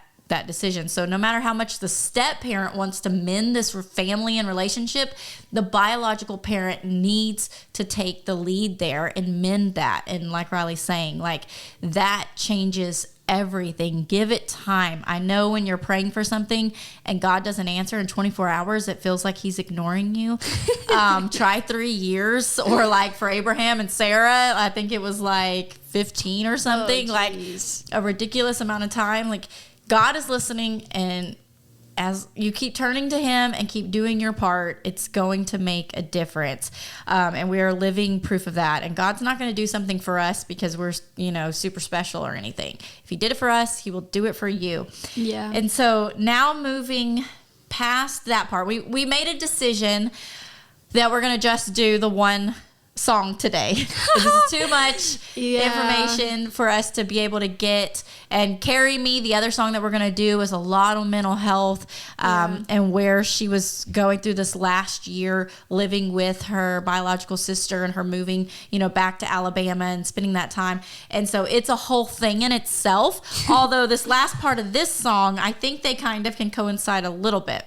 decision. So no matter how much the step parent wants to mend this family and relationship, the biological parent needs to take the lead there and mend that. And like Ryleigh's saying, like, that changes everything. Give it time. I know when you're praying for something and God doesn't answer in 24 hours, it feels like he's ignoring you. Try 3 years, or like for Abraham and Sarah, I think it was like 15 or something, like a ridiculous amount of time. Like, God is listening, and as you keep turning to him and keep doing your part, it's going to make a difference. And we are living proof of that. And God's not going to do something for us because we're, you know, super special or anything. If he did it for us, he will do it for you. Yeah. And so now moving past that part, we made a decision that we're going to just do the one song today. This is too much information for us to be able to get. And Carry Me, the other song that we're going to do, is a lot on mental health, and where she was going through this last year living with her biological sister, and her moving, you know, back to Alabama and spending that time. And so it's a whole thing in itself. Although this last part of this song, I think they kind of can coincide a little bit.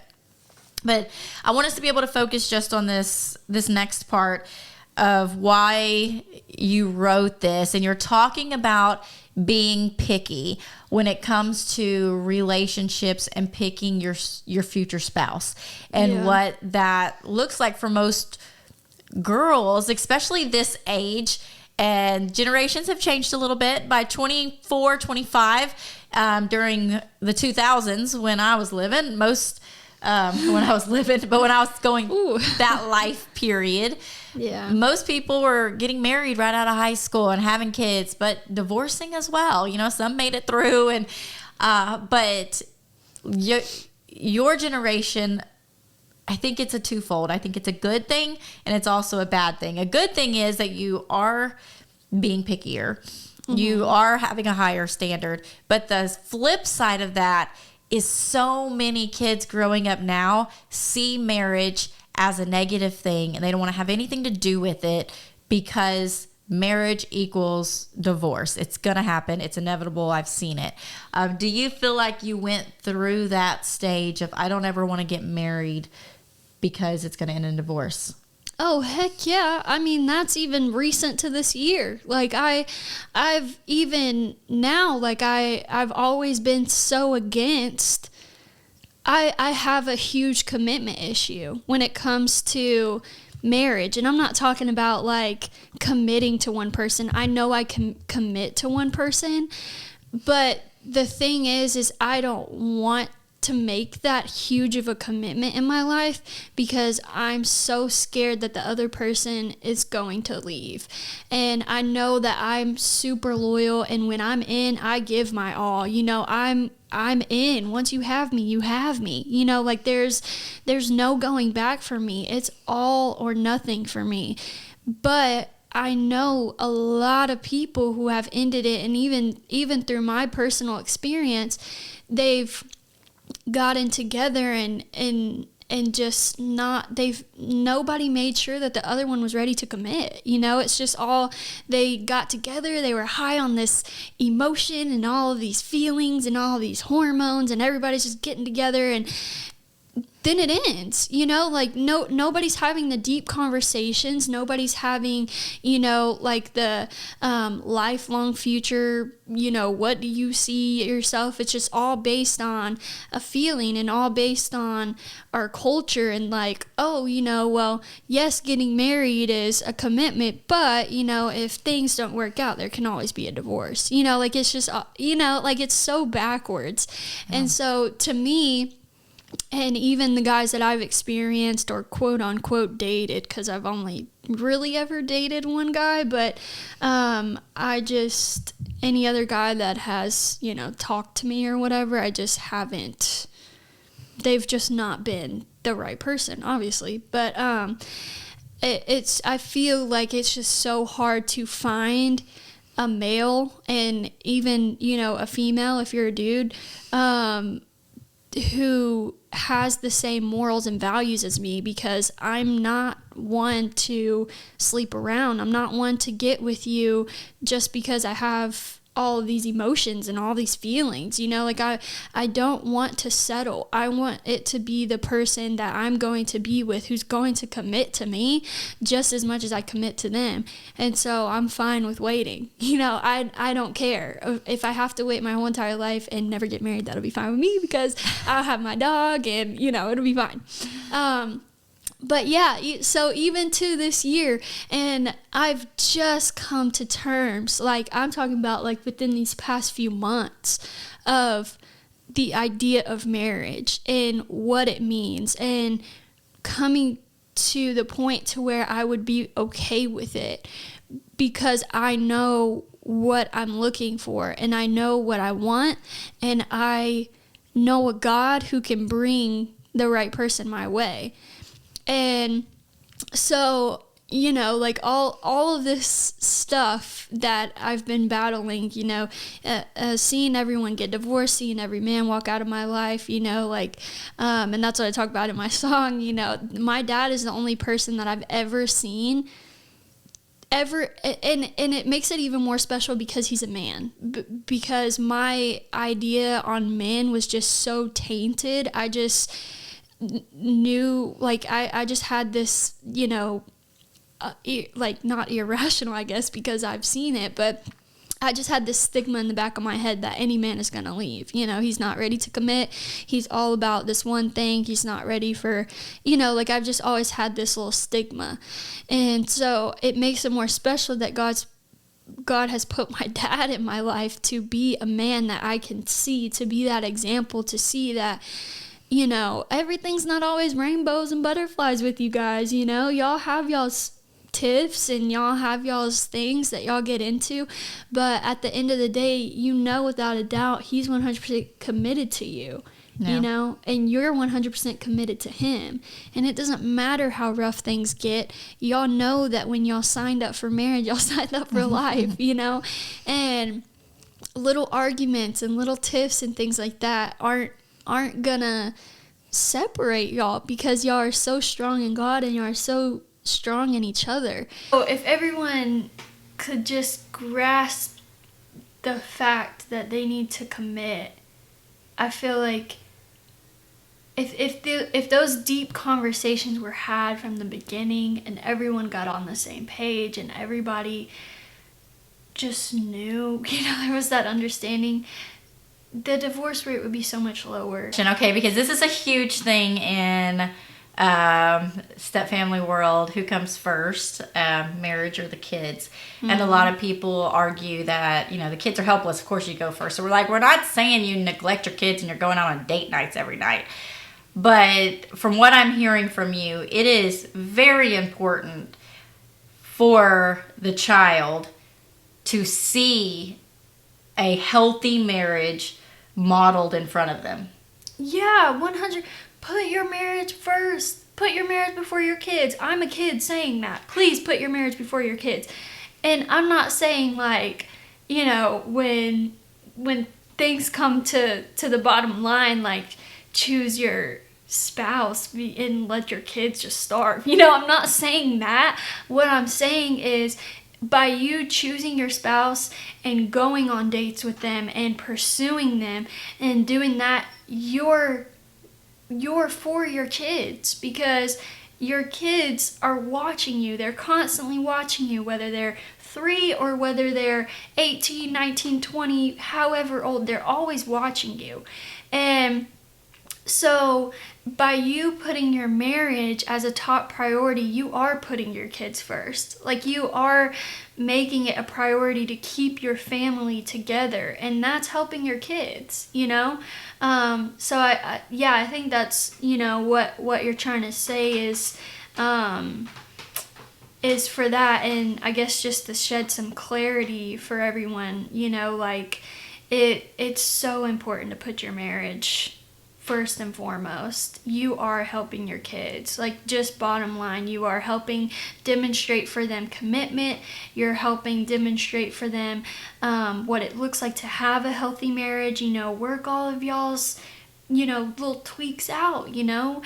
But I want us to be able to focus just on this next part of why you wrote this. And you're talking about being picky when it comes to relationships and picking your future spouse, and what that looks like for most girls, especially this age. And generations have changed a little bit. By 24, 25, during the 2000s when I was living, but when I was going that life period, most people were getting married right out of high school and having kids, but divorcing as well. You know, some made it through, and but your generation, I think it's a twofold. I think it's a good thing, and it's also a bad thing. A good thing is that you are being pickier. Mm-hmm. You are having a higher standard. But the flip side of that is so many kids growing up now see marriage as a negative thing, and they don't want to have anything to do with it because marriage equals divorce. It's going to happen. It's inevitable. I've seen it. Do you feel like you went through that stage of, I don't ever want to get married because it's going to end in divorce? Oh, heck yeah. I mean, that's even recent to this year. Like, I've even now, like, I've always been so against. I have a huge commitment issue when it comes to marriage. And I'm not talking about, like, committing to one person. I know I can commit to one person. But the thing is I don't want to make that huge of a commitment in my life because I'm so scared that the other person is going to leave. And I know that I'm super loyal, and when I'm in, I give my all. You know, I'm in. Once you have me, you have me. You know, like there's no going back for me. It's all or nothing for me. But I know a lot of people who have ended it, and even through my personal experience, they've gotten together and just nobody made sure that the other one was ready to commit. You know, it's just all, they got together, they were high on this emotion and all of these feelings and all of these hormones, and everybody's just getting together, and then it ends, you know, like nobody's having the deep conversations. Nobody's having, you know, like the lifelong future, you know, what do you see yourself? It's just all based on a feeling and all based on our culture and like, oh, you know, well, yes, getting married is a commitment, but, you know, if things don't work out, there can always be a divorce, you know, like it's just, you know, like it's so backwards. Yeah. And so to me, And even the guys that I've experienced or quote unquote dated, because I've only really ever dated one guy, but any other guy that has, talked to me or whatever, I just haven't, they've just not been the right person, obviously. But I feel like it's just so hard to find a male and even, a female, if you're a dude, who has the same morals and values as me, because I'm not one to sleep around. I'm not one to get with you just because I have all of these emotions and all these feelings, I don't want to settle. I want it to be the person that I'm going to be with who's going to commit to me just as much as I commit to them. And so I'm fine with waiting. I don't care. If I have to wait my whole entire life and never get married, that'll be fine with me, because I'll have my dog and, it'll be fine. But yeah, so even to this year, and I've just come to terms, I'm talking about within these past few months, of the idea of marriage and what it means, and coming to the point to where I would be okay with it, because I know what I'm looking for and I know what I want, and I know a God who can bring the right person my way. And so, all of this stuff that I've been battling, seeing everyone get divorced, seeing every man walk out of my life, and that's what I talk about in my song. My dad is the only person that I've ever seen and it makes it even more special because he's a man, because my idea on men was just so tainted. I just knew, I just had this, not irrational, I guess, because I've seen it, but I just had this stigma in the back of my head that any man is going to leave. He's not ready to commit. He's all about this one thing. He's not ready for, I've just always had this little stigma. And so it makes it more special that God has put my dad in my life to be a man that I can see, to be that example, to see that, everything's not always rainbows and butterflies with you guys. Y'all have y'all's tiffs and y'all have y'all's things that y'all get into, but at the end of the day, without a doubt, he's 100% committed to you. No. And you're 100% committed to him. And it doesn't matter how rough things get. Y'all know that when y'all signed up for marriage, y'all signed up for life, and little arguments and little tiffs and things like that aren't gonna separate y'all, because y'all are so strong in God and y'all are so strong in each other. So if everyone could just grasp the fact that they need to commit, I feel like if those deep conversations were had from the beginning and everyone got on the same page and everybody just knew, there was that understanding, the divorce rate would be so much lower. Okay, because this is a huge thing in step-family world. Who comes first, marriage or the kids? Mm-hmm. And a lot of people argue that, the kids are helpless. Of course you go first. So we're not saying you neglect your kids and you're going out on date nights every night. But from what I'm hearing from you, it is very important for the child to see a healthy marriage modeled in front of them. Yeah, 100. Put your marriage first. Put your marriage before your kids. I'm a kid saying that. Please put your marriage before your kids. And I'm not saying when things come to the bottom line, choose your spouse and let your kids just starve. I'm not saying that. What I'm saying is, by you choosing your spouse and going on dates with them and pursuing them and doing that, you're for your kids, because your kids are watching you. They're constantly watching you, whether they're 3 or whether they're 18, 19, 20, however old, they're always watching you. And So by you putting your marriage as a top priority, you are putting your kids first. Like, you are making it a priority to keep your family together, and that's helping your kids, you know? So I think that's, you know, what you're trying to say is for that, and I guess just to shed some clarity for everyone, you know, like, it's so important to put your marriage first and foremost. You are helping your kids. Like, just bottom line, you are helping demonstrate for them commitment. You're helping demonstrate for them what it looks like to have a healthy marriage. You know, work all of y'all's, you know, little tweaks out, you know,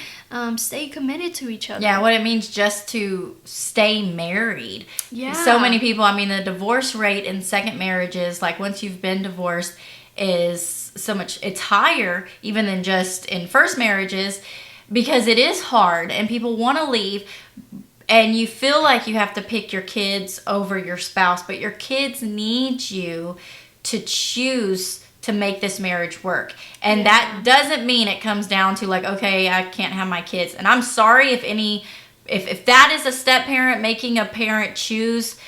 stay committed to each other. Yeah, what it means just to stay married. Yeah. So many people, I mean, the divorce rate in second marriages, like once you've been divorced, is so much, it's higher even than just in first marriages, because it is hard and people want to leave, and you feel like you have to pick your kids over your spouse, but your kids need you to choose to make this marriage work. And that doesn't mean it comes down to like, okay, I can't have my kids. And I'm sorry if that is a step parent making a parent choose,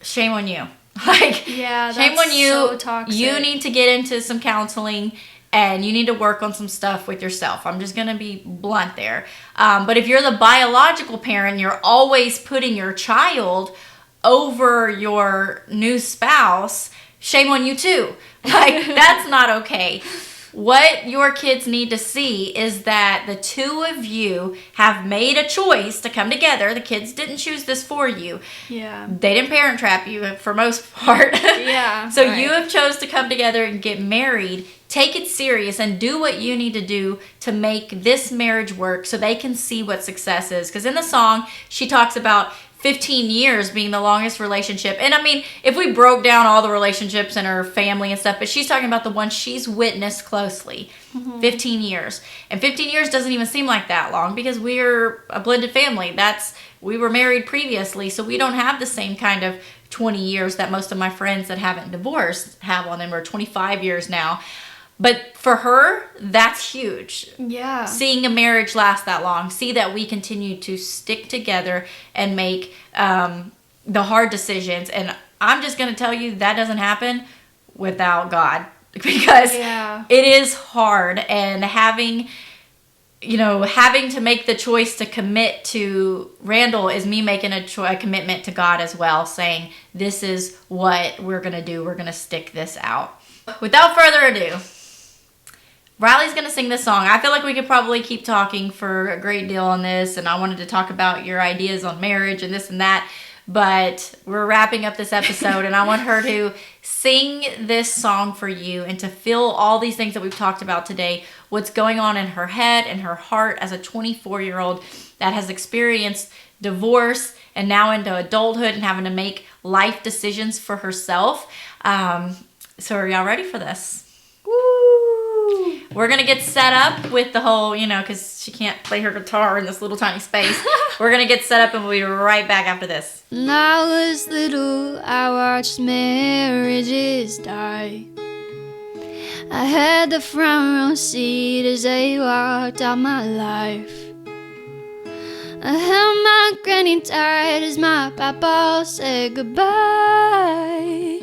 shame on you. Like, yeah, that's shame on you. So toxic. You need to get into some counseling, and you need to work on some stuff with yourself. I'm just going to be blunt there. But if you're the biological parent, you're always putting your child over your new spouse, shame on you too. Like, that's not okay. What your kids need to see is that the two of you have made a choice to come together. The kids didn't choose this for you. Yeah. They didn't parent trap you for most part. Yeah. So right. you have chose to come together and get married. Take it serious and do what you need to do to make this marriage work so they can see what success is. Because in the song, she talks about 15 years being the longest relationship. And I mean, if we broke down all the relationships in her family and stuff, but she's talking about the one she's witnessed closely. 15 years. And 15 years doesn't even seem like that long, because we're a blended family. We were married previously, so we don't have the same kind of 20 years that most of my friends that haven't divorced have on them, or 25 years now. But for her, that's huge. Yeah. Seeing a marriage last that long, see that we continue to stick together and make the hard decisions. And I'm just going to tell you, that doesn't happen without God, because it is hard. And having to make the choice to commit to Randall is me making a commitment to God as well, saying, this is what we're going to do. We're going to stick this out. Without further ado, Ryleigh's going to sing this song. I feel like we could probably keep talking for a great deal on this, and I wanted to talk about your ideas on marriage and this and that, but we're wrapping up this episode, and I want her to sing this song for you and to feel all these things that we've talked about today, what's going on in her head and her heart as a 24-year-old that has experienced divorce and now into adulthood and having to make life decisions for herself. So are y'all ready for this? Woo! We're going to get set up with the whole, because she can't play her guitar in this little tiny space. We're going to get set up and we'll be right back after this. When I was little, I watched marriages die. I had the front row seat as they walked out my life. I held my granny tight as my papa said goodbye.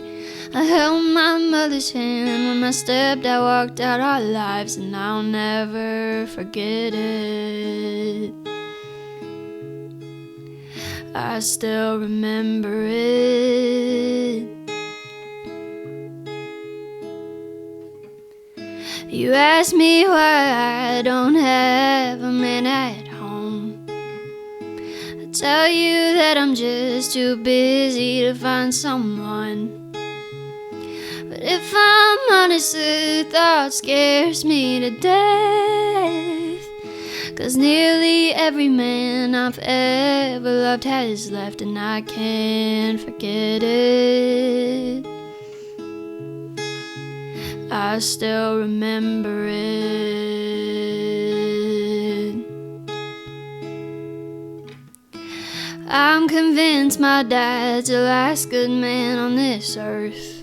I held my mother's hand when my stepdad walked out our lives, and I'll never forget it. I still remember it. You ask me why I don't have a man at home. I tell you that I'm just too busy to find someone. But if I'm honest, the thought scares me to death. 'Cause nearly every man I've ever loved has left, and I can't forget it. I still remember it. I'm convinced my dad's the last good man on this earth.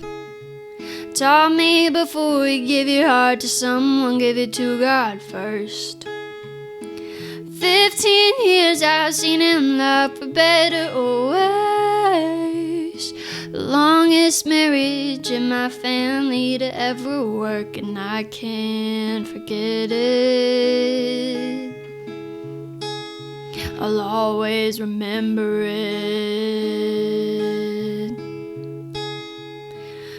taught me before you give your heart to someone, give it to God first. 15 years I've seen him love for better or worse. The longest marriage in my family to ever work, and I can't forget it. I'll always remember it.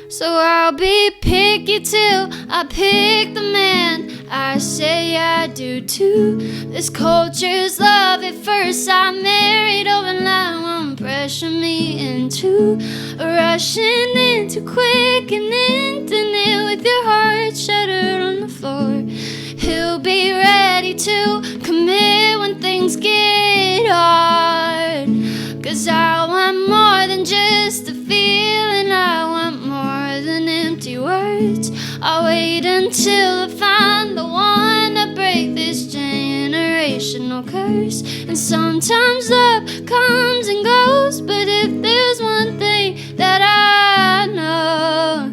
So I'll be picky till I pick the man I say I do too. This culture's love at first I married overnight won't pressure me into rushing in too quick and ending it with your heart shattered on the floor. He'll be ready to commit when things get hard, 'cause I want more than just a feeling, I want more than empty words. I'll wait until I find the one to break this generational curse. And sometimes love comes and goes, but if there's one thing that I know,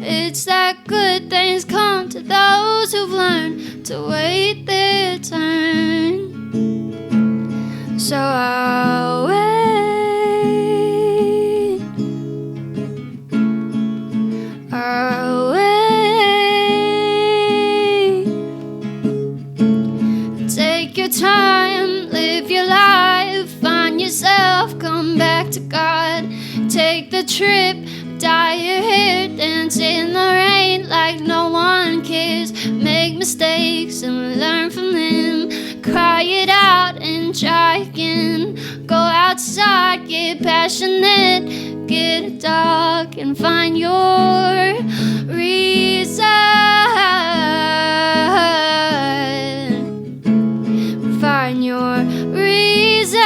it's that good things come to those who've learned to wait their turn. So I'll wait. I'll wait. Take your time, live your life, find yourself, come back to God. Take the trip, dye your hair, dance in the rain like no one cares. Make mistakes and learn from them. Cry it out and try again. Go outside, get passionate, get a dog and find your reason. Find your reason.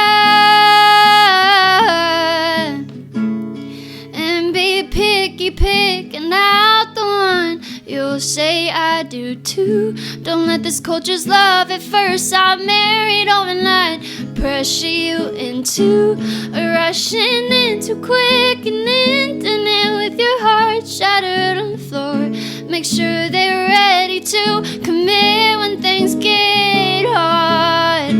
And be picky, picking out the one you'll say I do too. Don't let this culture's love at first I married overnight pressure you into rushing in too quick and ending it with your heart shattered on the floor. Make sure they're ready to commit when things get hard.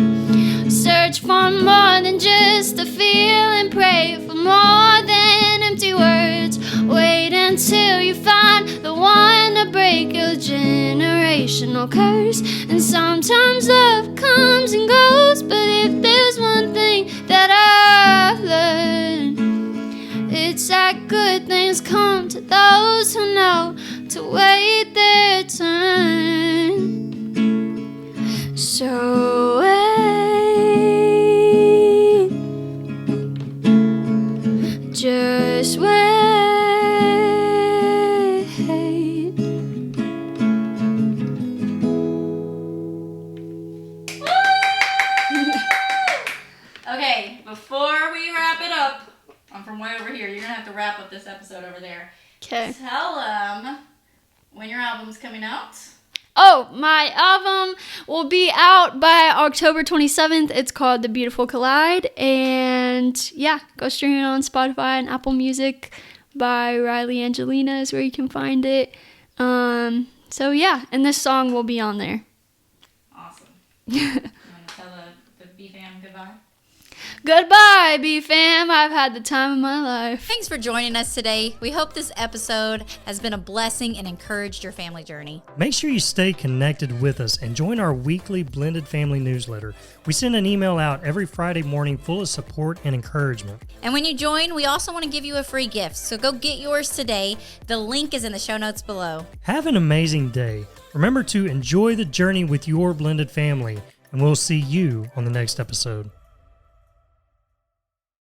Search for more than just a feeling, pray for more than empty words. Wait until you find the one to break your generational curse. And sometimes love comes and goes, but if there's one thing that I've learned, it's that good things come to those who know to wait their turn. So wait, just wait. Okay, before we wrap it up, I'm from way over here. You're gonna have to wrap up this episode over there. Okay. Tell them when your album's coming out. Oh, my album will be out by October 27th. It's called The Beautiful Collide. And yeah, go stream it on Spotify and Apple Music by Ryleigh Angelina is where you can find it. So yeah, and this song will be on there. Awesome. You want to tell the B-Fam goodbye? Goodbye, B-Fam. I've had the time of my life. Thanks for joining us today. We hope this episode has been a blessing and encouraged your family journey. Make sure you stay connected with us and join our weekly Blended Family newsletter. We send an email out every Friday morning full of support and encouragement. And when you join, we also want to give you a free gift. So go get yours today. The link is in the show notes below. Have an amazing day. Remember to enjoy the journey with your blended family, and we'll see you on the next episode.